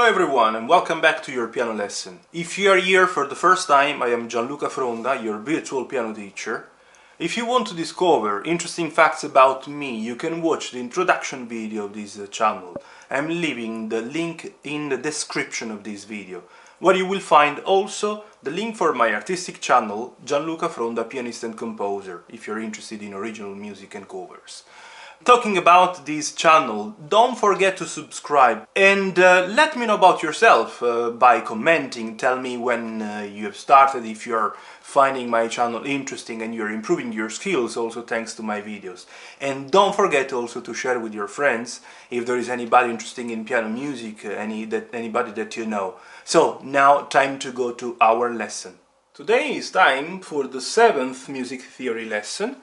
Hello everyone and welcome back to your piano lesson. If you are here for the first time, I am Gianluca Fronda, your virtual piano teacher. If you want to discover interesting facts about me, you can watch the introduction video of this channel. I'm leaving the link in the description of this video, where you will find also the link for my artistic channel, Gianluca Fronda, pianist and composer, if you're interested in original music and covers. Talking about this channel, don't forget to subscribe and let me know about yourself by commenting. Tell me when you have started, if you're finding my channel interesting and you're improving your skills also thanks to my videos. And don't forget also to share with your friends if there is anybody interested in piano music, anybody that you know. So now time to go to our lesson. Today is time for the 7th music theory lesson.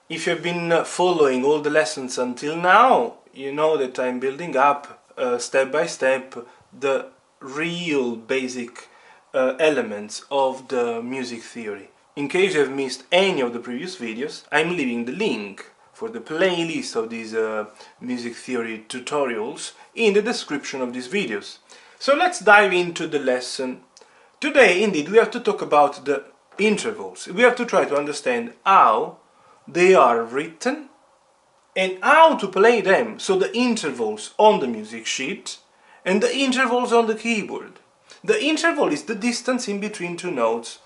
If you've been following all the lessons until now, you know that I'm building up step by step the real basic elements of the music theory. In case you have missed any of the previous videos, I'm leaving the link for the playlist of these music theory tutorials in the description of these videos. So let's dive into the lesson. Today, indeed, we have to talk about the intervals. We have to try to understand how they are written and how to play them, so the intervals on the music sheet and the intervals on the keyboard. The interval is the distance in between two notes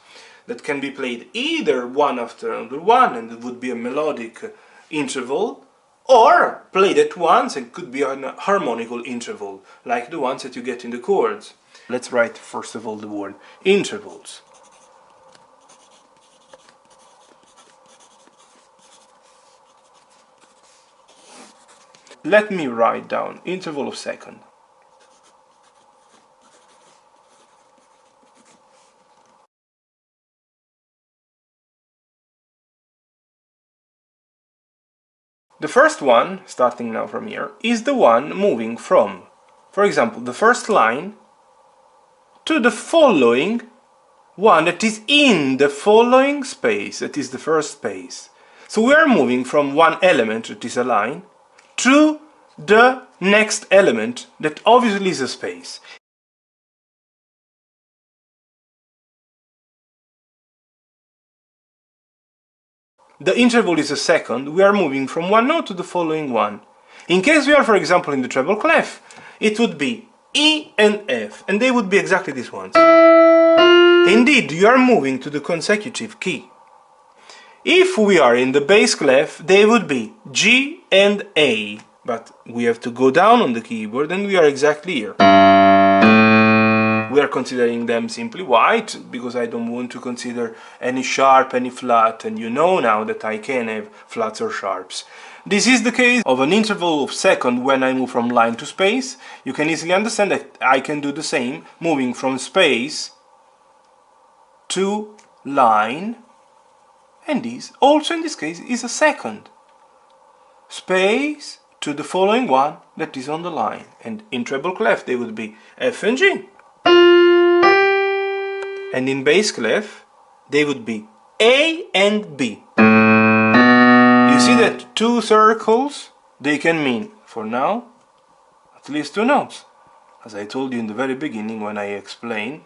that can be played either one after another one, and it would be a melodic interval, or played at once and could be a harmonical interval, like the ones that you get in the chords. Let's write first of all the word intervals. Let me write down interval of second. The first one, starting now from here, is the one moving from, for example, the first line to the following one that is in the following space, that is the first space. So we are moving from one element, that is a line, to the next element that obviously is a space. The interval is a second. We are moving from one note to the following one. In case we are, for example, in the treble clef, it would be E and F, and they would be exactly these ones. Indeed, you are moving to the consecutive key. If we are in the bass clef, they would be G and A, but we have to go down on the keyboard and we are exactly here. We are considering them simply white, because I don't want to consider any sharp, any flat, and you know now that I can have flats or sharps. This is the case of an interval of second when I move from line to space. You can easily understand that I can do the same, moving from space to line. And this, also in this case, is a second. Space to the following one that is on the line. And in treble clef they would be F and G. And in bass clef they would be A and B. You see that two circles, they can mean, for now, at least two notes. As I told you in the very beginning when I explained,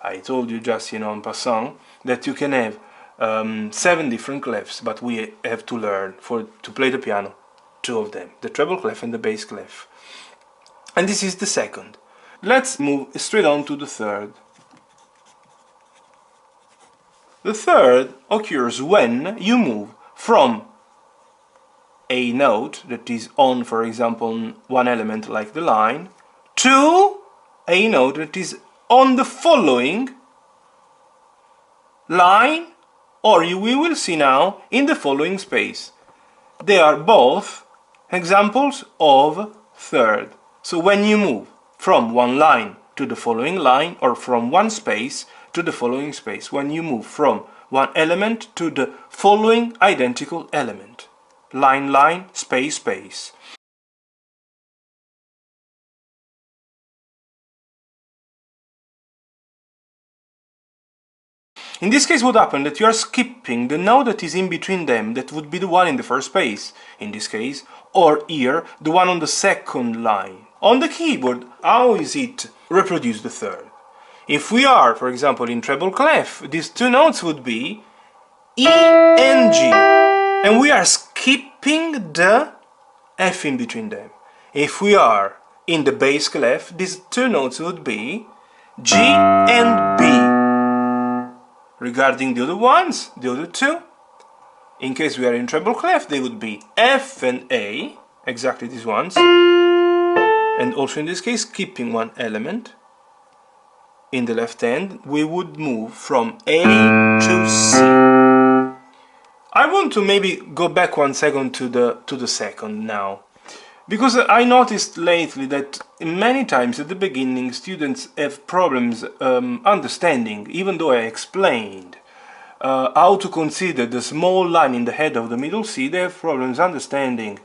I told you just, en passant, that you can have 7 different clefs, but we have to learn to play the piano 2 of them, the treble clef and the bass clef. And this is the second. Let's move straight on to the third. The third occurs when you move from a note that is on, for example, one element like the line, to a note that is on the following line, or we will see now in the following space. They are both examples of third. So when you move from one line to the following line, or from one space to the following space, when you move from one element to the following identical element, line, line, space, space. In this case, what happened that you are skipping the note that is in between them, that would be the one in the first space, in this case, or here, the one on the second line. On the keyboard, how is it reproduce the third? If we are, for example, in treble clef, these two notes would be E and G, and we are skipping the F in between them. If we are in the bass clef, these two notes would be G and B. Regarding the other ones, the other two, in case we are in treble clef, they would be F and A, exactly these ones, and also in this case, skipping one element. In the left hand, we would move from A to C. I want to maybe go back 1 second to the second now, because I noticed lately that many times at the beginning students have problems understanding, even though I explained how to consider the small line in the head of the middle C. They have problems understanding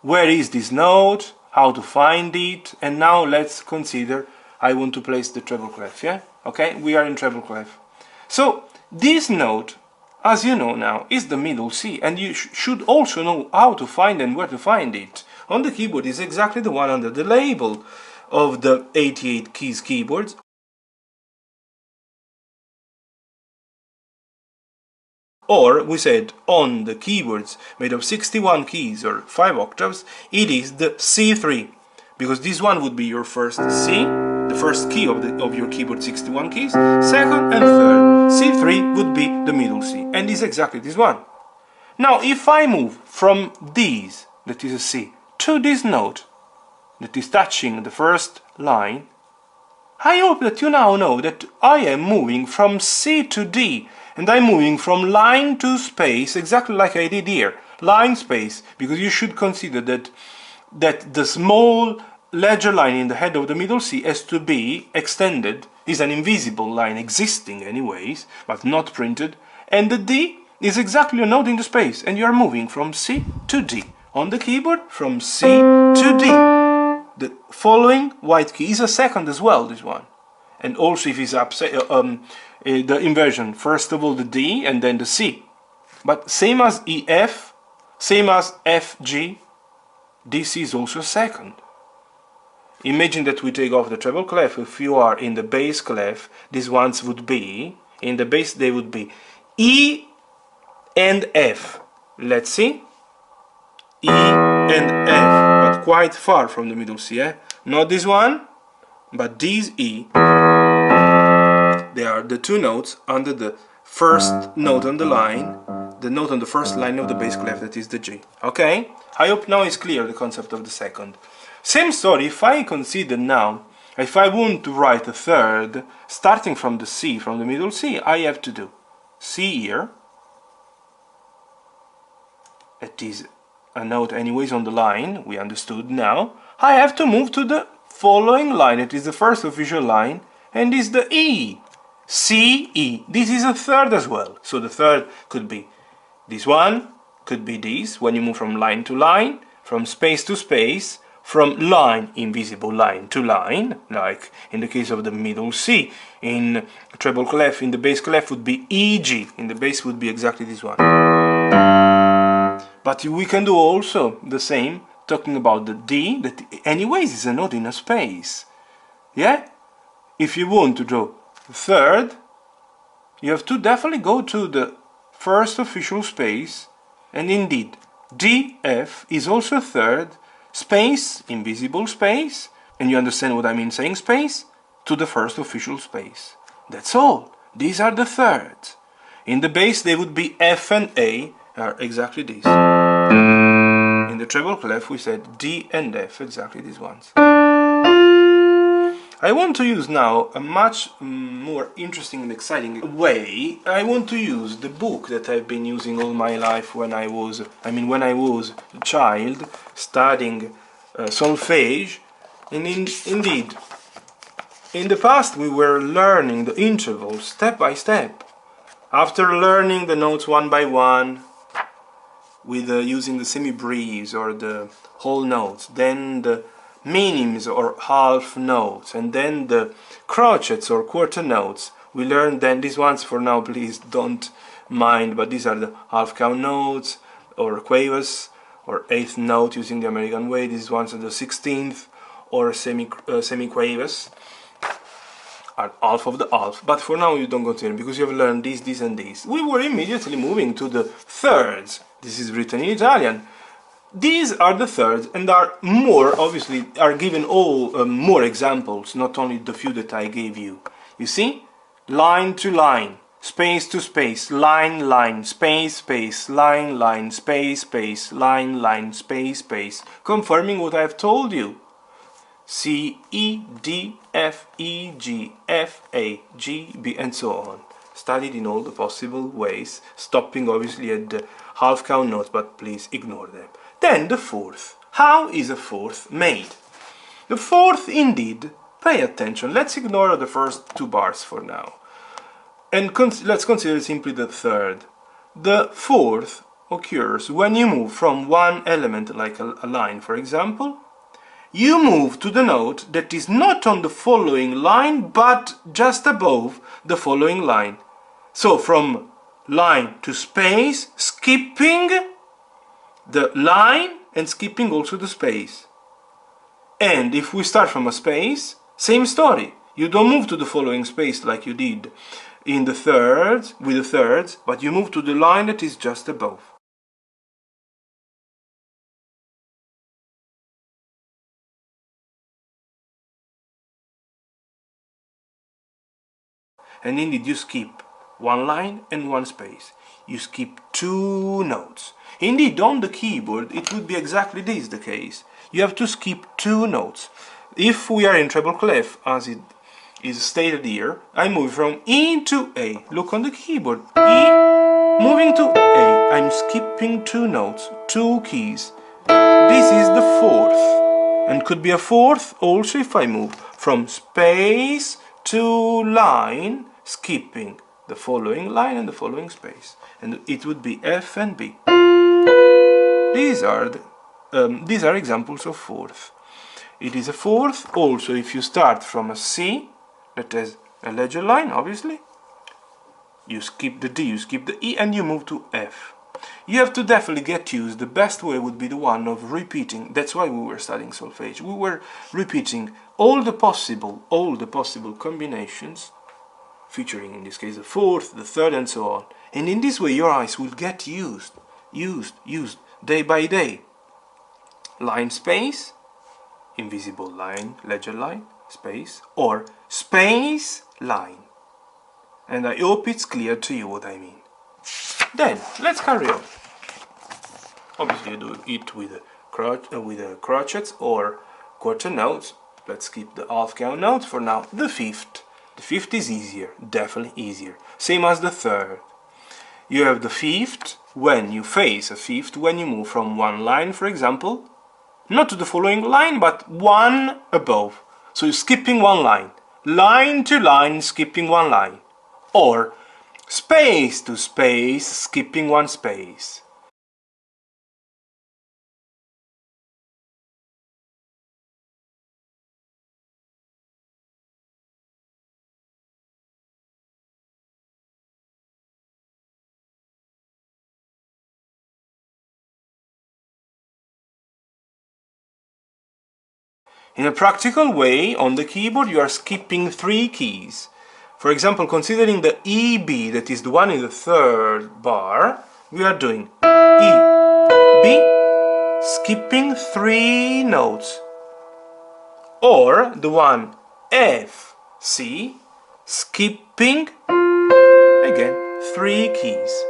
where is this note, how to find it, and now let's consider I want to place the treble clef, yeah? Okay, we are in treble clef. So this note, as you know now, is the middle C, and you should also know how to find and where to find it. On the keyboard is exactly the one under the label of the 88 keys keyboards. Or, we said, on the keyboards made of 61 keys or 5 octaves, it is the C3, because this one would be your first C, the first key of your keyboard 61 keys, second and third. C3 would be the middle C, and is exactly this one. Now, if I move from these, that is a C, to this note, that is touching the first line, I hope that you now know that I am moving from C to D, and I'm moving from line to space, exactly like I did here, line space, because you should consider that the small ledger line in the head of the middle C has to be extended, is an invisible line existing anyways, but not printed, and the D is exactly a note in the space, and you are moving from C to D. On the keyboard, from C to D. The following white key is a second as well, this one. And also if it's the inversion, first of all the D and then the C. But same as EF, same as FG, this is also second. Imagine that we take off the treble clef. If you are in the bass clef, these ones would be, in the bass they would be E and F. Let's see. E and F, but quite far from the middle C, eh? Not this one, but these E. They are the two notes under the first note on the line, the note on the first line of the bass clef, that is the G. Okay? I hope now is clear the concept of the second. Same story, if I consider now, if I want to write a third, starting from the C, from the middle C, I have to do C here. It is a note anyways on the line, we understood now. I have to move to the following line, it is the first official line, and is the E. C, E. This is a third as well. So the third could be this one, could be this, when you move from line to line, from space to space, from line, invisible line to line, like in the case of the middle C. In treble clef, in the bass clef would be EG, in the bass would be exactly this one. But we can do also the same, talking about the D, that anyways is a note in a space. Yeah? If you want to draw the third, you have to definitely go to the first official space, and indeed, DF is also third, space, invisible space, and you understand what I mean saying space, to the first official space. That's all. These are the thirds. In the bass they would be F and A, are exactly these. In the treble clef we said D and F, exactly these ones. I want to use now a much more interesting and exciting way. I want to use the book that I've been using all my life when I was a child studying solfege. And indeed, in the past we were learning the intervals step by step. After learning the notes one by one, with using the semibreves or the whole notes, then the minims or half notes, and then the crotchets or quarter notes. We learned then these ones, for now please don't mind, but these are the half count notes or quavers or eighth note using the American way. These ones are the 16th or semiquavers are half of the half, but for now you don't consider because you have learned this, and this. We were immediately moving to the thirds. This is written in Italian. These are the thirds and are more, obviously, are given all more examples, not only the few that I gave you. You see? Line to line, space to space, line, line, space, space, line, line, space, space, line, line, space, space, confirming what I've told you. C, E, D, F, E, G, F, A, G, B, and so on. Studied in all the possible ways, stopping obviously at the half count notes, but please ignore them. Then the fourth. How is a fourth made? The fourth, indeed, pay attention. Let's ignore the first two bars for now. And let's consider simply the third. The fourth occurs when you move from one element, like a line, for example. You move to the note that is not on the following line, but just above the following line. So from line to space, skipping the line and skipping also the space. And if we start from a space, same story. You don't move to the following space like you did in the thirds, with the thirds, but you move to the line that is just above. And indeed you skip one line and one space. You skip two notes. Indeed, on the keyboard it would be exactly this the case. You have to skip two notes. If we are in treble clef, as it is stated here, I move from E to A. Look on the keyboard. E, moving to A. I'm skipping two notes, two keys. This is the fourth. And could be a fourth also if I move from space to line, skipping the following line and the following space. And it would be F and B. These are examples of fourth. It is a fourth also if you start from a C, that is a ledger line, obviously. You skip the D, you skip the E, and you move to F. You have to definitely get used. The best way would be the one of repeating. That's why we were studying solfege. We were repeating all the possible combinations, featuring in this case the fourth, the third, and so on. And in this way your eyes will get used day by day. Line, space, invisible line, ledger line, space, or space, line. And I hope it's clear to you what I mean. Then, let's carry on. Obviously you do it with crotchets or quarter notes. Let's skip the half count notes for now. The fifth. The fifth is easier, definitely easier. Same as the third. You have the fifth when you face a fifth when you move from one line, for example, not to the following line, but one above. So you're skipping one line. Line to line, skipping one line. Or space to space, skipping one space. In a practical way, on the keyboard you are skipping three keys. For example, considering the EB, that is the one in the third bar, we are doing E, B, skipping three notes. Or the one F, C, skipping, again, three keys.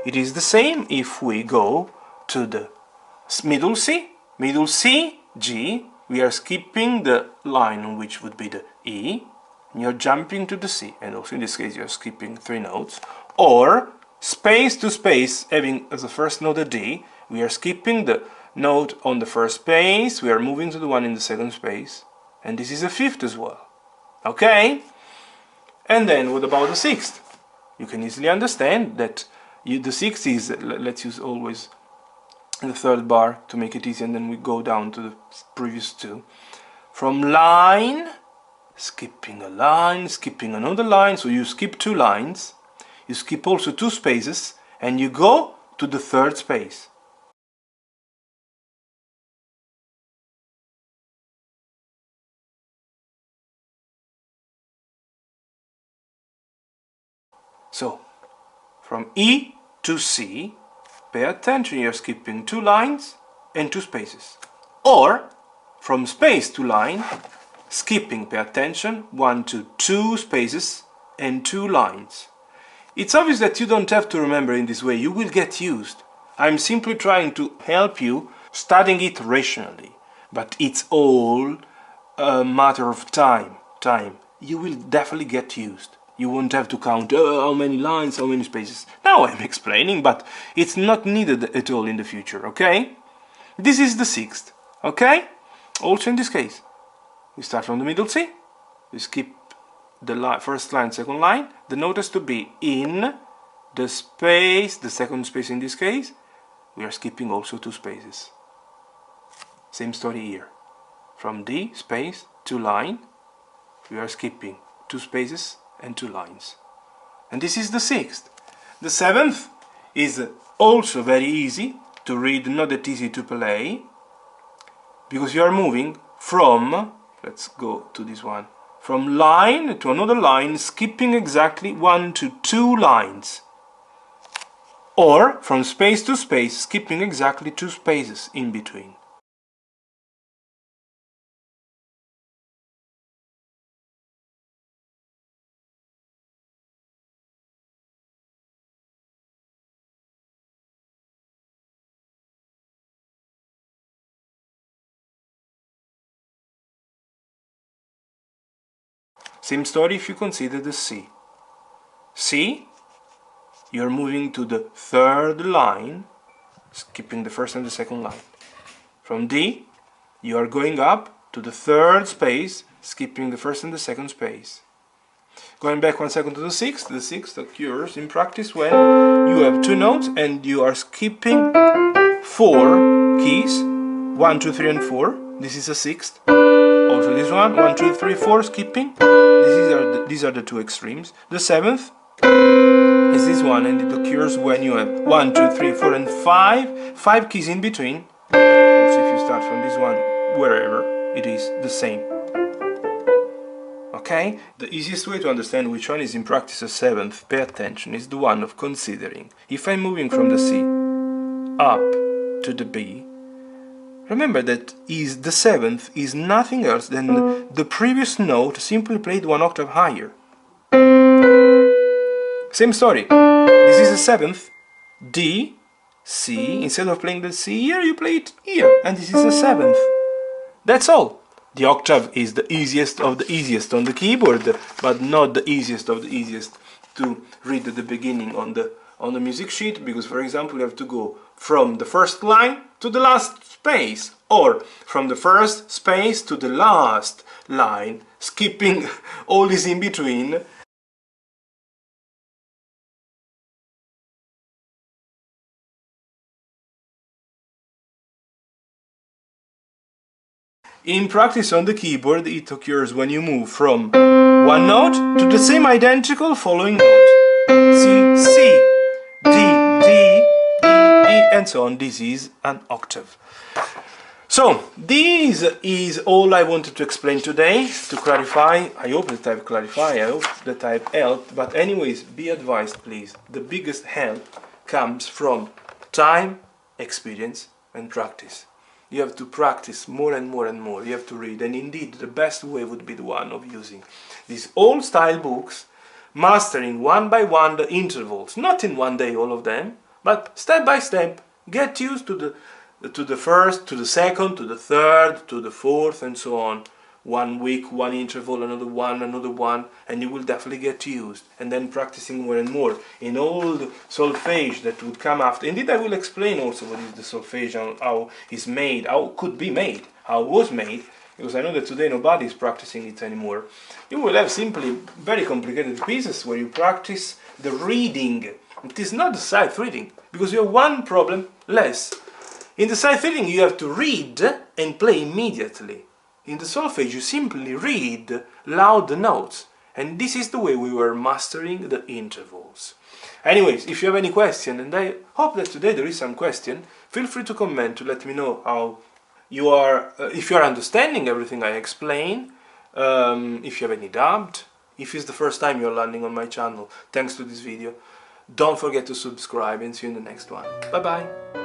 It is the same if we go to the middle C, G, we are skipping the line on which would be the E, and you're jumping to the C, and also in this case you're skipping three notes. Or space to space, having as the first note a D, we are skipping the note on the first space, we are moving to the one in the second space, and this is a fifth as well. Okay? And then what about the sixth? You can easily understand that the sixth is, let's use always the third bar to make it easy, and then we go down to the previous two. From line, skipping a line, skipping another line, so you skip two lines, you skip also two spaces, and you go to the third space. So, from E to C, pay attention, you're skipping 2 lines and 2 spaces. Or, from space to line, skipping, pay attention, 1 to 2 spaces and 2 lines. It's obvious that you don't have to remember in this way, you will get used. I'm simply trying to help you studying it rationally, but it's all a matter of time. You will definitely get used. You won't have to count how many lines, how many spaces. Now I'm explaining, but it's not needed at all in the future, okay? This is the 6th, okay? Also in this case, we start from the middle C, we skip the first line, second line, the note has to be in the space, the second space in this case, we are skipping also 2 spaces. Same story here. From D space to line, we are skipping 2 spaces and 2 lines. And this is the 6th. The 7th is also very easy to read, not that easy to play, because you are moving from, let's go to this one, from line to another line, skipping exactly 1 to 2 lines. Or from space to space, skipping exactly 2 spaces in between. Same story if you consider the C. C, you're moving to the 3rd line, skipping the first and the second line. From D, you are going up to the 3rd space, skipping the first and the second space. Going back 1 second to the 6th occurs in practice when you have 2 notes and you are skipping 4 keys, 1, 2, 3 and 4. This is a 6th. Also this one, 1, 2, 3, 4, skipping. These are the 2 extremes. The 7th is this one, and it occurs when you have 1, 2, 3, 4 and 5 keys in between. Also if you start from this one, wherever, it is the same. Okay? The easiest way to understand which one is in practice a 7th, pay attention, is the one of considering. If I'm moving from the C up to the B, remember that the 7th is nothing else than the previous note simply played 1 octave higher. Same story. This is a 7th, D, C. Instead of playing the C here, you play it here, and this is a 7th. That's all. The octave is the easiest of the easiest on the keyboard, but not the easiest of the easiest to read at the beginning on the music sheet, because for example you have to go from the first line to the last space, or from the first space to the last line, skipping all this in between. In practice on the keyboard, it occurs when you move from one note to the same identical following note. C, C, D, D, E, E, and so on. This is an octave. So, this is all I wanted to explain today, to clarify. I hope that I've clarified, I hope that I've helped, but anyways, be advised please, the biggest help comes from time, experience and practice. You have to practice more and more and more, you have to read, and indeed the best way would be the one of using these old style books, mastering one by one the intervals, not in one day all of them, but step by step, get used to the first, to the second, to the third, to the fourth, and so on. 1 week, one interval, another one, and you will definitely get used. And then practicing more and more in all the solfege that would come after. Indeed, I will explain also what is the solfege and how it's made, how it could be made, how it was made, because I know that today nobody is practicing it anymore. You will have simply very complicated pieces where you practice the reading. It is not the sight reading, because you have one problem less. In the sight reading you have to read and play immediately. In the solfege you simply read loud the notes, and this is the way we were mastering the intervals. Anyways, if you have any question, and I hope that today there is some question, feel free to comment to let me know how you are, if you are understanding everything I explain, if you have any doubt, If it's the first time you're landing on my channel, thanks to this video, don't forget to subscribe and see you in the next one. Bye bye!